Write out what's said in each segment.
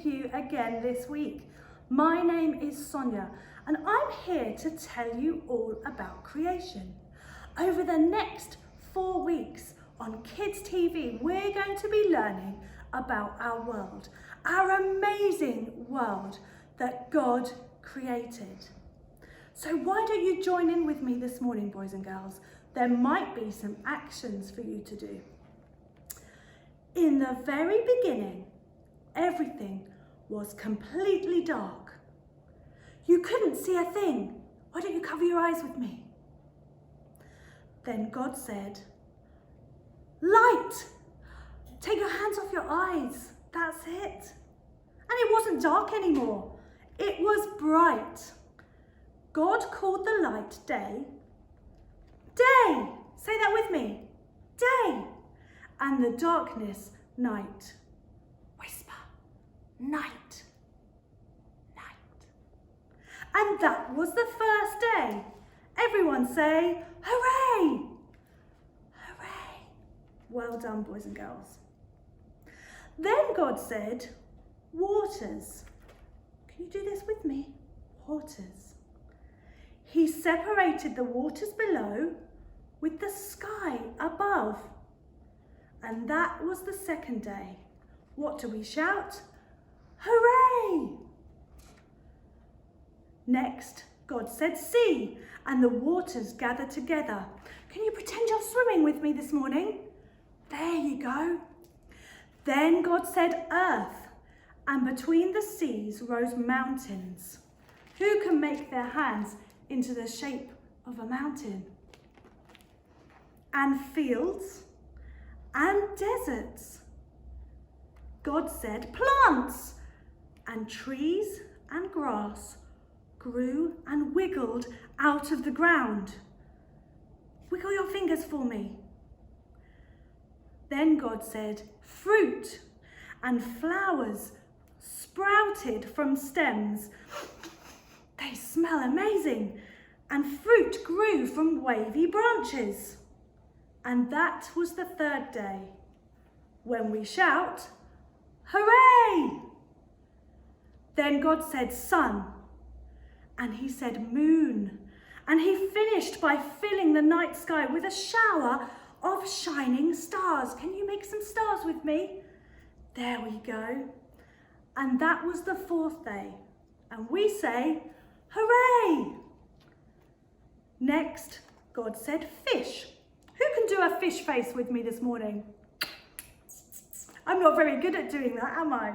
with you again this week. My name is Sonia and I'm here to tell you all about creation. Over the next 4 weeks on KidsTV, we're going to be learning about our world, our amazing world that God created. So why don't you join in with me this morning, boys and girls? There might be some actions for you to do. In the very beginning, everything was completely dark. You couldn't see a thing. Why don't you cover your eyes with me? Then God said, light! Take your hands off your eyes. That's it. And it wasn't dark anymore. It was bright. God called the light day. Day! Say that with me. Day! And the darkness, night. Whisper. Night. Night. And that was the first day. Everyone say, hooray! Hooray! Well done, boys and girls. Then God said, waters. Can you do this with me? Waters. He separated the waters below with the sky above. And that was the second day. What do we shout? Hooray! Next, God said sea, and the waters gathered together. Can you pretend you're swimming with me this morning? There you go. Then God said earth, and between the seas rose mountains. Who can make their hands into the shape of a mountain? And fields and deserts. God said plants, and trees and grass grew and wiggled out of the ground. Wiggle your fingers for me. Then God said fruit, and flowers sprouted from stems. They smell amazing. And fruit grew from wavy branches. And that was the third day, when we shout, hooray! Then God said sun, and he said moon, and he finished by filling the night sky with a shower of shining stars. Can you make some stars with me? There we go. And that was the fourth day, and we say, hooray! Next, God said fish. Who can do a fish face with me this morning? I'm not very good at doing that, am I?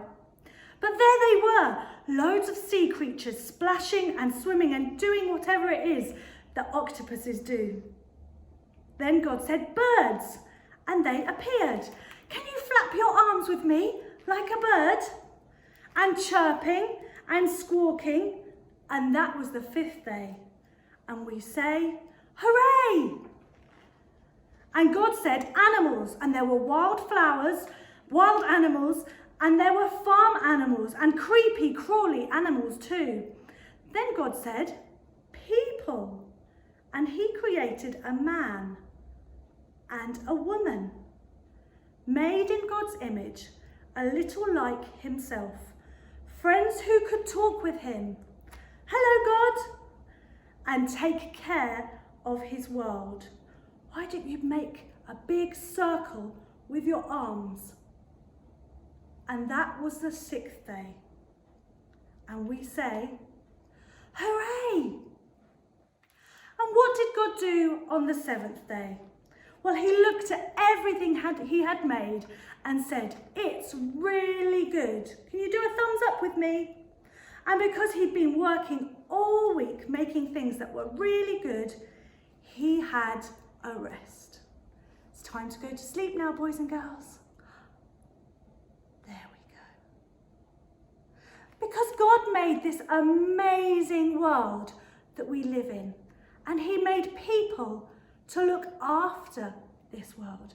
But there they were, loads of sea creatures splashing and swimming and doing whatever it is that octopuses do. Then God said birds, and they appeared. Can you flap your arms with me like a bird? And chirping and squawking, and that was the fifth day. And we say, hooray! And God said animals, and there were wild flowers, wild animals, and there were farm animals, and creepy, crawly animals too. Then God said, people, and he created a man and a woman, made in God's image, a little like himself, friends who could talk with him. Hello, God, and take care of his world. Why don't you make a big circle with your arms? And that was the sixth day. And we say, hooray! And what did God do on the seventh day? Well, he looked at everything he had made and said, it's really good. Can you do a thumbs up with me? And because he'd been working all week making things that were really good, he had a rest. It's time to go to sleep now, boys and girls. There we go. Because God made this amazing world that we live in, and he made people to look after this world.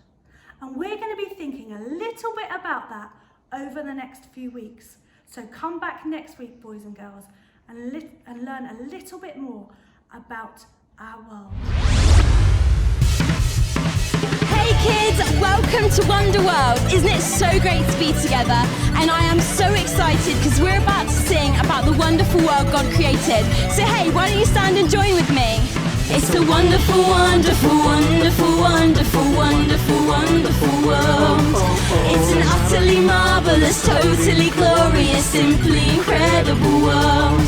And we're going to be thinking a little bit about that over the next few weeks. So come back next week, boys and girls, and learn a little bit more about our world. Hey! Hey kids, welcome to Wonder World. Isn't it so great to be together? And I am so excited because we're about to sing about the wonderful world God created. So hey, why don't you stand and join with me? It's a wonderful, wonderful, wonderful, wonderful, wonderful, wonderful world. It's an utterly marvelous, totally glorious, simply incredible world.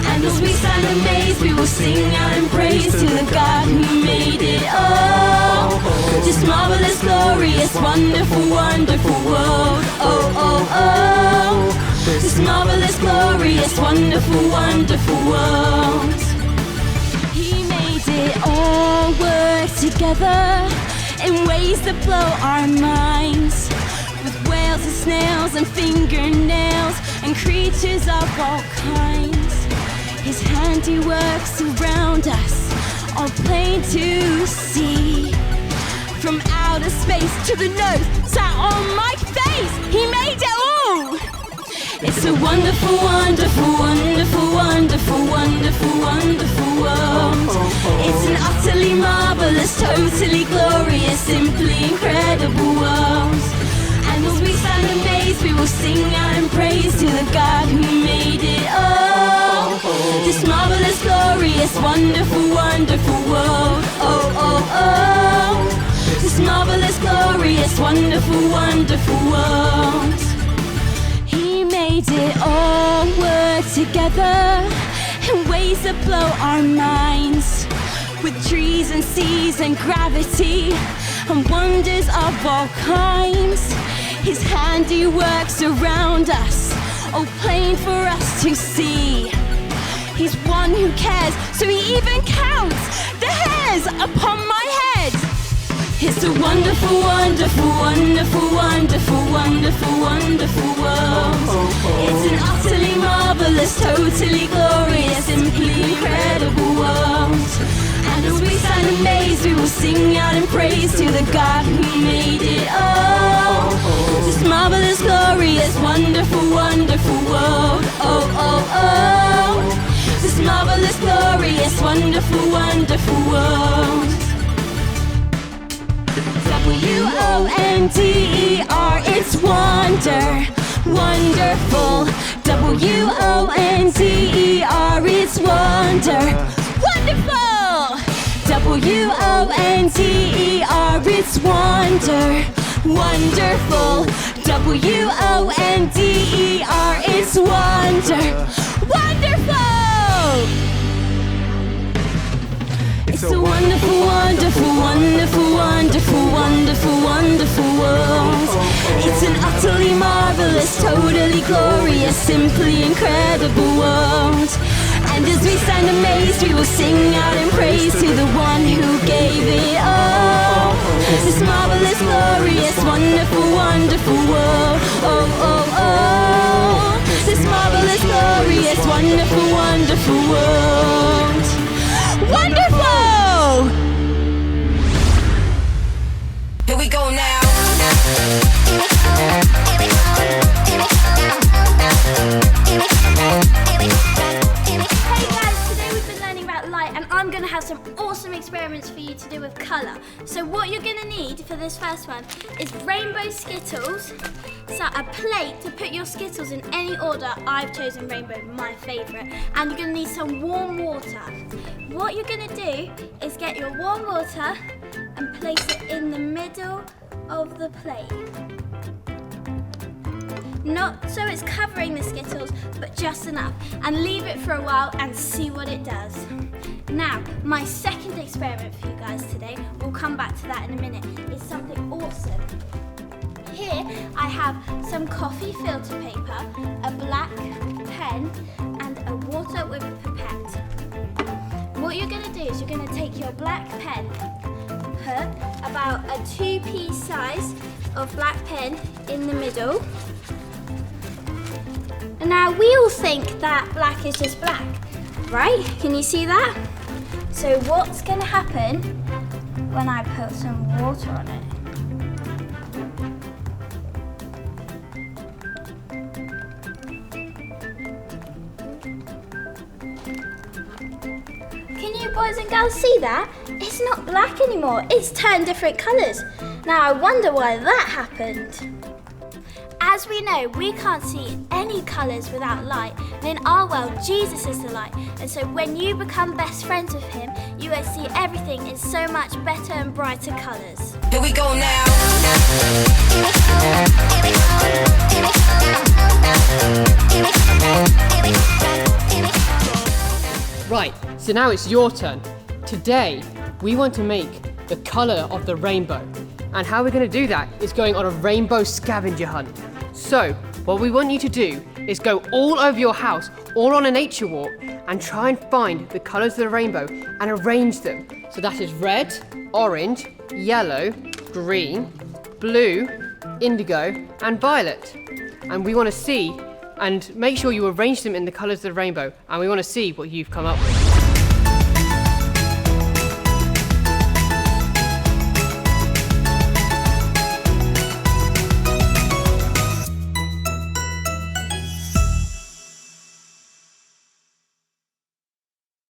And as we stand amazed, we will sing out in praise to the God who made it all. This marvelous, glorious, wonderful, wonderful world. Oh, oh, oh. This marvelous, glorious, wonderful, wonderful world. He made it all work together in ways that blow our minds. With whales and snails and fingernails and creatures of all kinds. His handiworks around us, all plain to see. From outer space to the nose, sat on my face. He made it all. It's a wonderful, wonderful, wonderful, wonderful, wonderful, wonderful world. It's an utterly marvelous, totally glorious, simply incredible world. And as we stand amazed, we will sing out in praise to the God who made it all. This marvelous, glorious, wonderful, wonderful world. Oh, oh, oh. This marvelous, glorious, wonderful, wonderful world. He made it all work together in ways that blow our minds. With trees and seas and gravity and wonders of all kinds. His handiworks around us, all plain for us to see. He's one who cares, so he even counts the hairs upon my head. It's a wonderful, wonderful, wonderful, wonderful, wonderful, wonderful world. It's an utterly marvelous, totally glorious, simply incredible world. And as we stand amazed, we will sing out in praise to the God who made it all. This marvelous, glorious, wonderful, wonderful world. Oh, oh, oh. This marvelous, glorious, wonderful, wonderful world. W-O-N-D-E-R, it's wonder, wonderful. W-O-N-D-E-R, it's wonder, wonderful. W-O-N-D-E-R, it's wonder, wonderful. W-O-N-D-E-R, it's wonder, wonderful. It's a wonderful, wonderful, wonderful, wonderful, wonderful, wonderful world. It's an utterly marvelous, totally glorious, simply incredible world. And as we stand amazed, we will sing out in praise to the one who gave it all. This marvelous, glorious, wonderful, wonderful world. Oh, oh, oh. This marvelous, glorious, wonderful, wonderful world. Wonderful! Here we go now. Hey guys, today we've been learning about light and I'm going to have some awesome experiments for you to do with colour. So what you're going to need for this first one is rainbow Skittles, so a plate to put your Skittles in any order. I've chosen rainbow, my favourite, and you're going to need some warm water. What you're going to do is get your warm water and place it in the middle of the plate. Not so it's covering the Skittles, but just enough. And leave it for a while and see what it does. Now, my second experiment for you guys today, we'll come back to that in a minute, is something awesome. Here I have some coffee filter paper, a black pen, and a water with a pipette. What you're going to do is you're going to take your black pen, put about a 2-piece size of black pen in the middle. And now we all think that black is just black, right? Can you see that? So what's going to happen when I put some water on it? Can you boys and girls see that? It's not black anymore, it's turned different colours. Now I wonder why that happened. As we know, we can't see any colours without light, and in our world, Jesus is the light. And so when you become best friends with him, you will see everything in so much better and brighter colours. Here we go now. Right, so now it's your turn. Today, we want to make the colour of the rainbow. And how we're going to do that is going on a rainbow scavenger hunt. So, what we want you to do is go all over your house, all on a nature walk, and try and find the colours of the rainbow and arrange them. So that is red, orange, yellow, green, blue, indigo, and violet. And we want to see and make sure you arrange them in the colours of the rainbow, and we want to see what you've come up with.